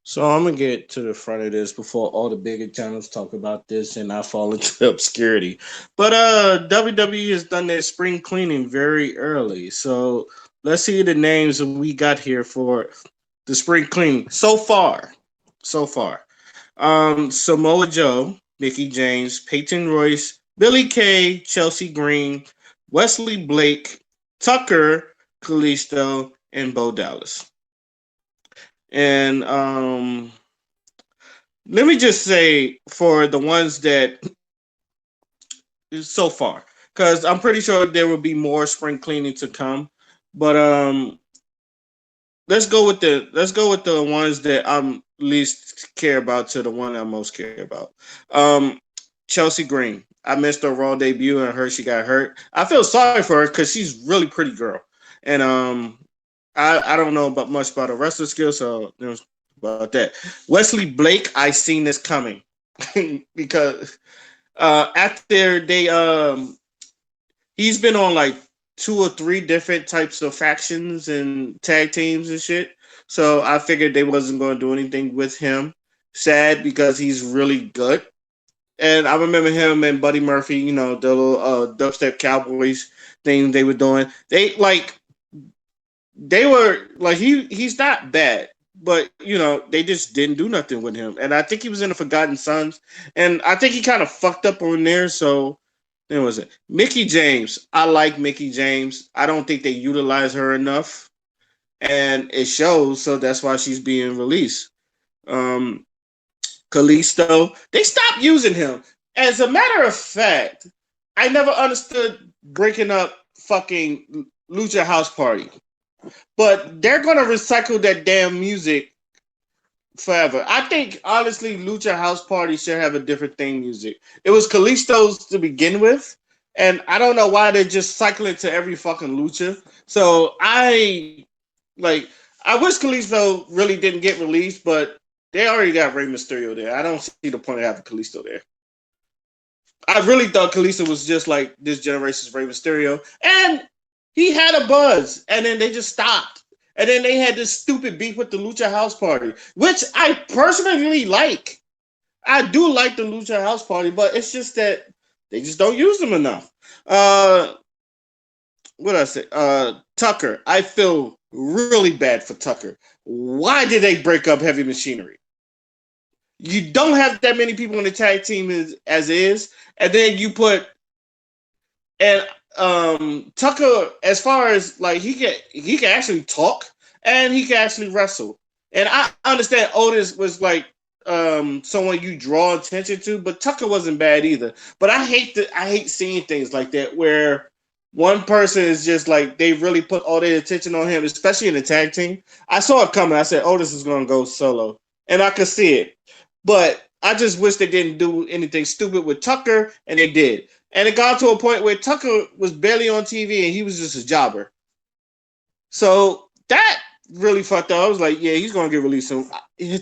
So I'm gonna get to the front of this before all the bigger channels talk about this and I fall into obscurity. But WWE has done their spring cleaning very early. So let's see the names that we got here for the spring cleaning so far. So far. Samoa Joe, Mickie James, Peyton Royce, Billy Kay, Chelsea Green, Wesley Blake, Tucker, Kalisto, and Bo Dallas. And let me just say for the ones that so far, because I'm pretty sure there will be more spring cleaning to come. But let's go with the ones that I'm least care about to the one I most care about. Um, Chelsea Green. I missed her Raw debut and her she got hurt. I feel sorry for her because she's really pretty girl, and I don't know about much about her wrestling skills, so about that. Wesley Blake, I seen this coming because after he's been on like two or three different types of factions and tag teams and shit. So I figured they wasn't going to do anything with him. Sad because he's really good. And I remember him and Buddy Murphy, the little dubstep cowboys thing they were doing. He's not bad, but they just didn't do nothing with him. And I think he was in the Forgotten Sons, and I think he kind of fucked up on there. So there was it. Mickie James. I like Mickie James. I don't think they utilize her enough, and it shows. So that's why she's being released. Um, Kalisto. They stopped using him. As a matter of fact, I never understood breaking up fucking Lucha House Party, but they're gonna recycle that damn music forever. I think honestly, Lucha House Party should have a different theme music. It was Kalisto's to begin with, and I don't know why they're just cycling to every fucking Lucha. So like I wish Kalisto really didn't get released, but they already got Rey Mysterio there. I don't see the point of having Kalisto there. I really thought Kalisto was just like this generation's Rey Mysterio, and he had a buzz, and then they just stopped. And then they had this stupid beef with the Lucha House Party, which I personally really like. I do like the Lucha House Party, but it's just that they just don't use them enough. Uh, what I say? Tucker. I feel really bad for Tucker. Why did they break up Heavy Machinery? You don't have that many people in the tag team as is, and then you put and Tucker, as far as like he can actually talk and he can actually wrestle. And I understand Otis was like someone you draw attention to, but Tucker wasn't bad either. But I hate seeing things like that where one person is just like they really put all their attention on him, especially in the tag team. I saw it coming. I said Otis is gonna go solo. And I could see it. But I just wish they didn't do anything stupid with Tucker, and they did. And it got to a point where Tucker was barely on TV and he was just a jobber. So that really fucked up. I was like, yeah, he's gonna get released soon.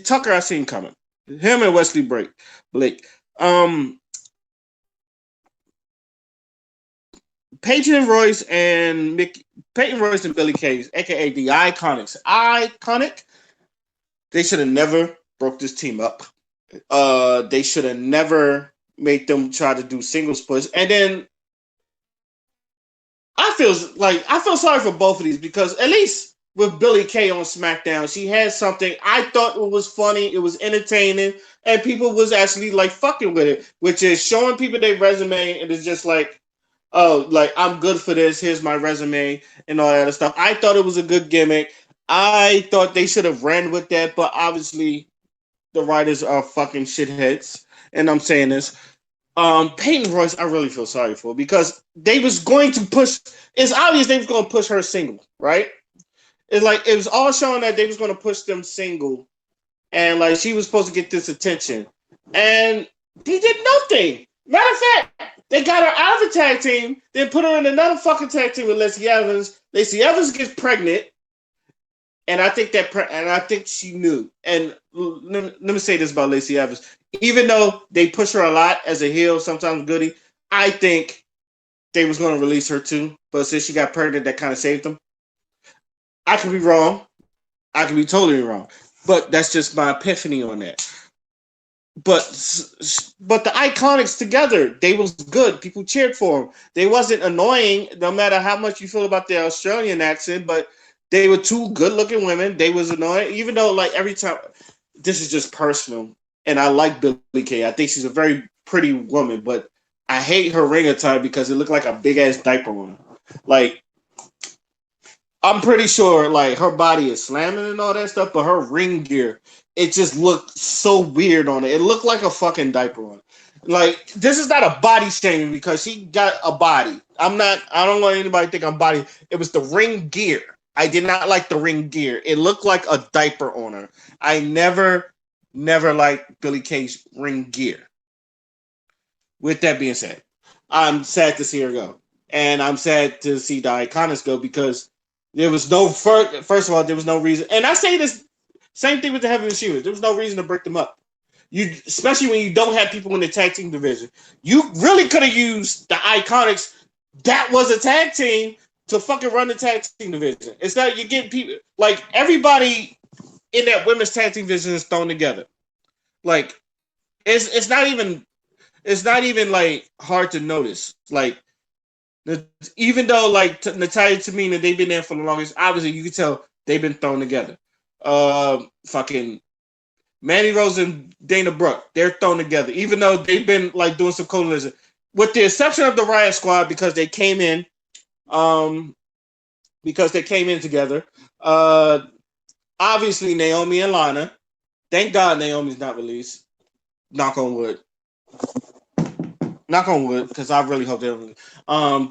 Tucker, I seen coming. Him and Wesley Blake. Um, Peyton Royce and Peyton Royce and Billy Case, aka the Iconics. Iconic. They should have never broke this team up. They should have never made them try to do singles push. And then I feel sorry for both of these because at least with Billy Kay on SmackDown, she had something I thought it was funny, it was entertaining, and people was actually like fucking with it, which is showing people their resume and it's just like, oh, like I'm good for this. Here's my resume and all that other stuff. I thought it was a good gimmick. I thought they should have ran with that, but obviously the writers are fucking shitheads, and I'm saying this. Peyton Royce, I really feel sorry for because they was going to push. It's obvious they was going to push her single, right? It's like it was all showing that they was going to push them single, and like she was supposed to get this attention, and he did nothing. Matter of fact, they got her out of the tag team, then put her in another fucking tag team with Lacey Evans. Lacey Evans gets pregnant, and I think she knew. And let me say this about Lacey Evans: even though they push her a lot as a heel, sometimes goody, I think they was going to release her too. But since she got pregnant, that kind of saved them. I could be wrong. I could be totally wrong. But that's just my epiphany on that. But but the Iconics together, they was good. People cheered for them. They wasn't annoying, no matter how much you feel about their Australian accent. But they were two good looking women. They was annoying, even though like every time. This is just personal, and I like Billie Kay. I think she's a very pretty woman, but I hate her ring attire because it looked like a big ass diaper on her. Like I'm pretty sure like her body is slamming and all that stuff, but her ring gear, it just looked so weird on it. It looked like a fucking diaper on. Like this is not a body shaming because she got a body. I'm not. I don't want anybody to think I'm body. It was the ring gear. I did not like the ring gear. It looked like a diaper on her. I never liked Billie Kay's ring gear. With that being said, I'm sad to see her go, and I'm sad to see the Iconics go because there was no first of all there was no reason, and I say this same thing with the Heavy Machineers. There was no reason to break them up. You especially when you don't have people in the tag team division. You really could have used the Iconics. That was a tag team to fucking run the tag team division. It's not you get people like everybody in that women's tag team division is thrown together. Like it's not even like hard to notice. Like even though like Natalia Tamina they've been there for the longest, obviously you can tell they've been thrown together. Fucking Mandy Rose and Dana Brooke, they're thrown together, even though they've been like doing some coalition, with the exception of the Riot Squad because they came in, um, together. Obviously Naomi and Lana. Thank God Naomi's not released. Knock on wood. Knock on wood, because I really hope they don't.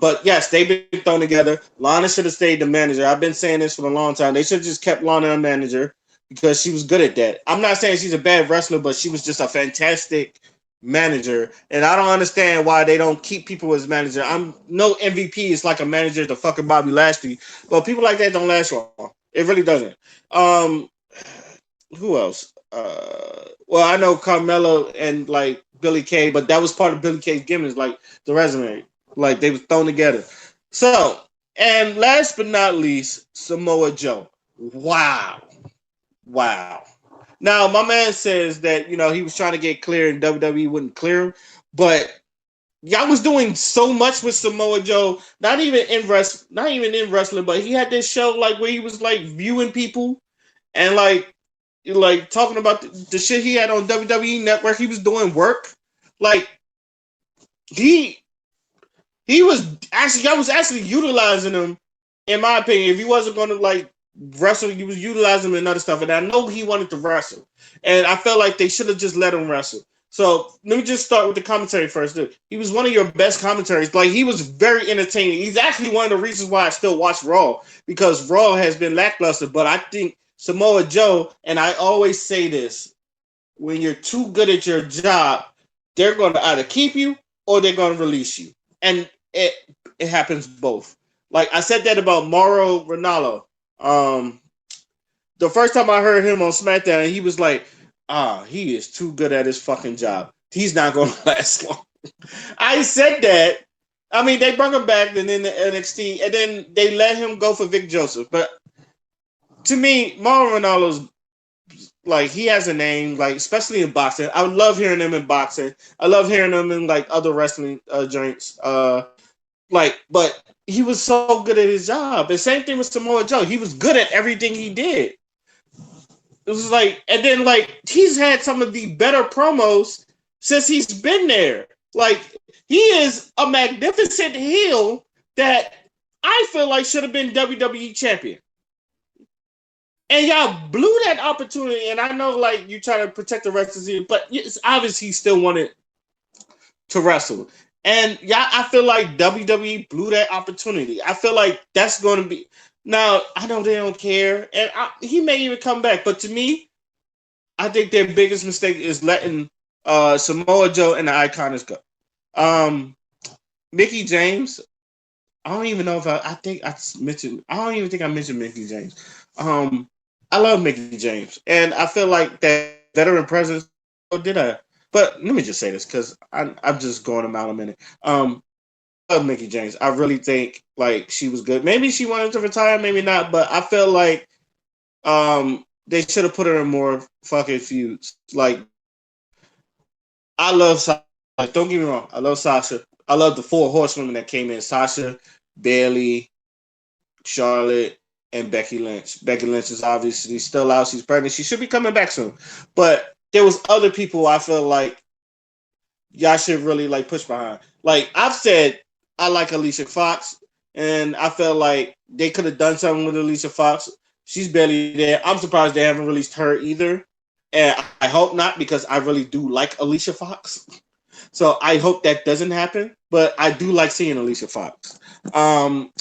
But yes, they've been thrown together. Lana should have stayed the manager. I've been saying this for a long time. They should have just kept Lana a manager because she was good at that. I'm not saying she's a bad wrestler, but she was just a fantastic manager. And I don't understand why they don't keep people as manager. I'm no MVP is like a manager to fucking Bobby Lashley, but people like that don't last long. It really doesn't. Um, who else? Well, I know Carmella and like Billie Kay, but that was part of Billie Kay's gimmick, like the resume, like they were thrown together. So, and last but not least, Samoa Joe. Wow, wow. Now, my man says that he was trying to get clear and WWE wouldn't clear him, but y'all was doing so much with Samoa Joe. Not even in wrestling, but he had this show like where he was like viewing people and like talking about the shit he had on WWE Network. He was doing work. Like he I was actually utilizing him, in my opinion. If he wasn't gonna like wrestle, he was utilizing him and other stuff. And I know he wanted to wrestle. And I felt like they should have just let him wrestle. So let me just start with the commentary first. He was one of your best commentaries. Like he was very entertaining. He's actually one of the reasons why I still watch Raw, because Raw has been lackluster. But I think Samoa Joe, and I always say this, when you're too good at your job, they're going to either keep you or they're going to release you. And it happens both. Like I said that about Mauro Ranallo. The first time I heard him on SmackDown, he was like, he is too good at his fucking job. He's not going to last long. I said that. I mean, they brought him back and then the NXT, and then they let him go for Vic Joseph. But to me, Mauro Ranallo's like he has a name, like especially in boxing. I would love hearing him in boxing. I love hearing him in like other wrestling joints. But he was so good at his job. The same thing with Samoa Joe. He was good at everything he did. It was like, and then like he's had some of the better promos since he's been there. Like he is a magnificent heel that I feel like should have been WWE champion. And y'all blew that opportunity. And I know like you try to protect the rest of the season, but it's obvious he still wanted to wrestle. And yeah, I feel like WWE blew that opportunity. I feel like that's going to be. Now, I know they don't care, and he may even come back. But to me, I think their biggest mistake is letting Samoa Joe and the Iconics go. Mickie James, I don't even know if I think I mentioned. I don't even think I mentioned Mickie James. I love Mickie James, and I feel like that veteran presence. Or did I? But let me just say this because I'm just going them out a minute. I love Mickie James. I really think like she was good. Maybe she wanted to retire, maybe not. But I feel like they should have put her in more fucking feuds. Like, I love Sasha. Like, don't get me wrong, I love Sasha. I love the 4 horsewomen that came in: Sasha, Bayley, Charlotte, and Becky Lynch. Becky Lynch is obviously still out. She's pregnant. She should be coming back soon. But there was other people I feel like y'all should really like push behind. Like I've said, I like Alicia Fox, and I felt like they could have done something with Alicia Fox. She's barely there. I'm surprised they haven't released her either, and I hope not because I really do like Alicia Fox. So I hope that doesn't happen. But I do like seeing Alicia Fox. Um,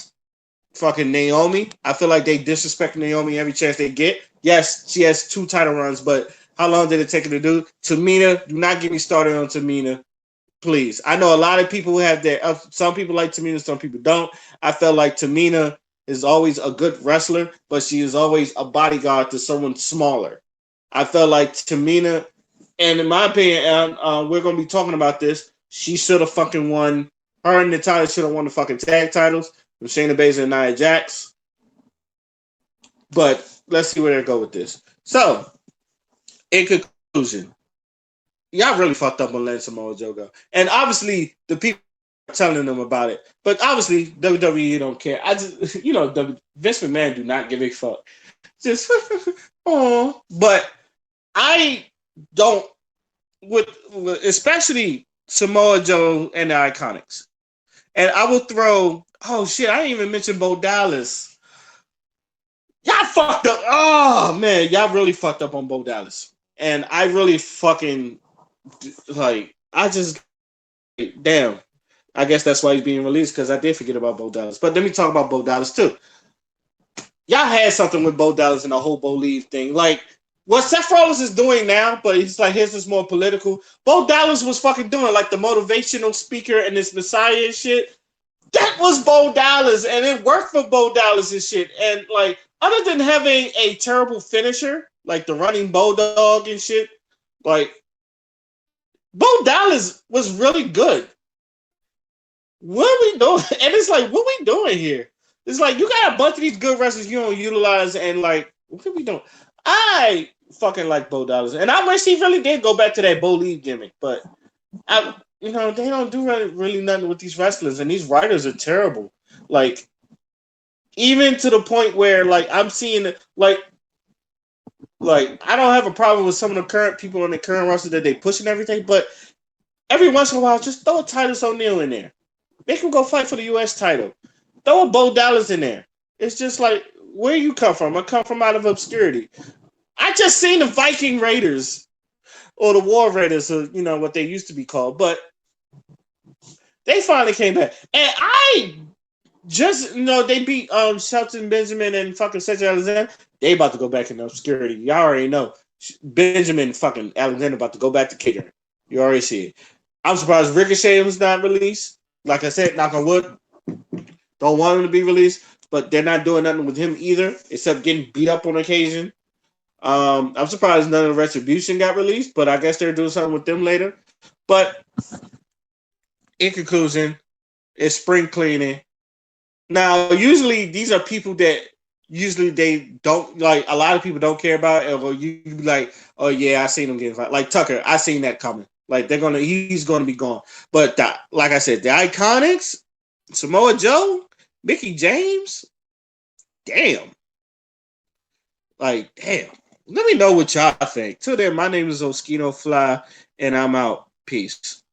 Fucking Naomi. I feel like they disrespect Naomi every chance they get. Yes, she has 2 title runs, but how long did it take her to do? Tamina, do not get me started on Tamina. Please. I know a lot of people who have their some people like Tamina, some people don't. I felt like Tamina is always a good wrestler, but she is always a bodyguard to someone smaller. I felt like Tamina, and in my opinion, we're gonna be talking about this. She should have fucking won. Her and Natalia should have won the fucking tag titles from Shayna Baszler and Nia Jax. But let's see where they go with this. So, in conclusion, y'all really fucked up on letting Samoa Joe go. And obviously, the people are telling them about it. But obviously, WWE don't care. I just, Vince McMahon do not give a fuck. Just, oh. But I don't, with especially Samoa Joe and the Iconics. And I will throw, oh shit, I didn't even mention Bo Dallas. Y'all fucked up. Oh man, y'all really fucked up on Bo Dallas. And I really fucking like, I just, damn. I guess that's why he's being released, because I did forget about Bo Dallas. But let me talk about Bo Dallas too. Y'all had something with Bo Dallas and the whole Bo Leave thing. Like, what Seth Rollins is doing now, but it's like his is more political. Bo Dallas was fucking doing like the motivational speaker and this Messiah and shit. That was Bo Dallas, and it worked for Bo Dallas and shit. And like, other than having a terrible finisher, like the running bulldog and shit, like Bo Dallas was really good. What are we doing? And it's like, what are we doing here? It's like, you got a bunch of these good wrestlers you don't utilize, and like, what are we doing? I fucking like Bo Dallas, and I wish he really did go back to that Bo Leave gimmick, but they don't do really nothing with these wrestlers, and these writers are terrible. Like, even to the point where, like, I'm seeing, like I don't have a problem with some of the current people on the current roster that they push and everything, but every once in a while, just throw a Titus O'Neil in there. Make him go fight for the U.S. title. Throw a Bo Dallas in there. It's just like, where you come from? I come from out of obscurity. I just seen the Viking Raiders, or the War Raiders, or what they used to be called, but they finally came back. And I just, they beat Shelton Benjamin and fucking Cedric Alexander. They about to go back in obscurity. Y'all already know. Benjamin fucking Alexander about to go back to kicking. You already see it. I'm surprised Ricochet was not released. Like I said, knock on wood. Don't want him to be released, but they're not doing nothing with him either, except getting beat up on occasion. I'm surprised none of the Retribution got released, but I guess they're doing something with them later. But in conclusion, it's spring cleaning. Now, usually these are people that usually they don't, like, a lot of people don't care about it, or you be like, oh yeah, I seen him getting fired. Like Tucker, I seen that coming. Like, he's gonna be gone. But like I said, the Iconics, Samoa Joe, Mickie James, damn. Like, damn. Let me know what y'all think. Till then, my name is Oskino Fly, and I'm out. Peace.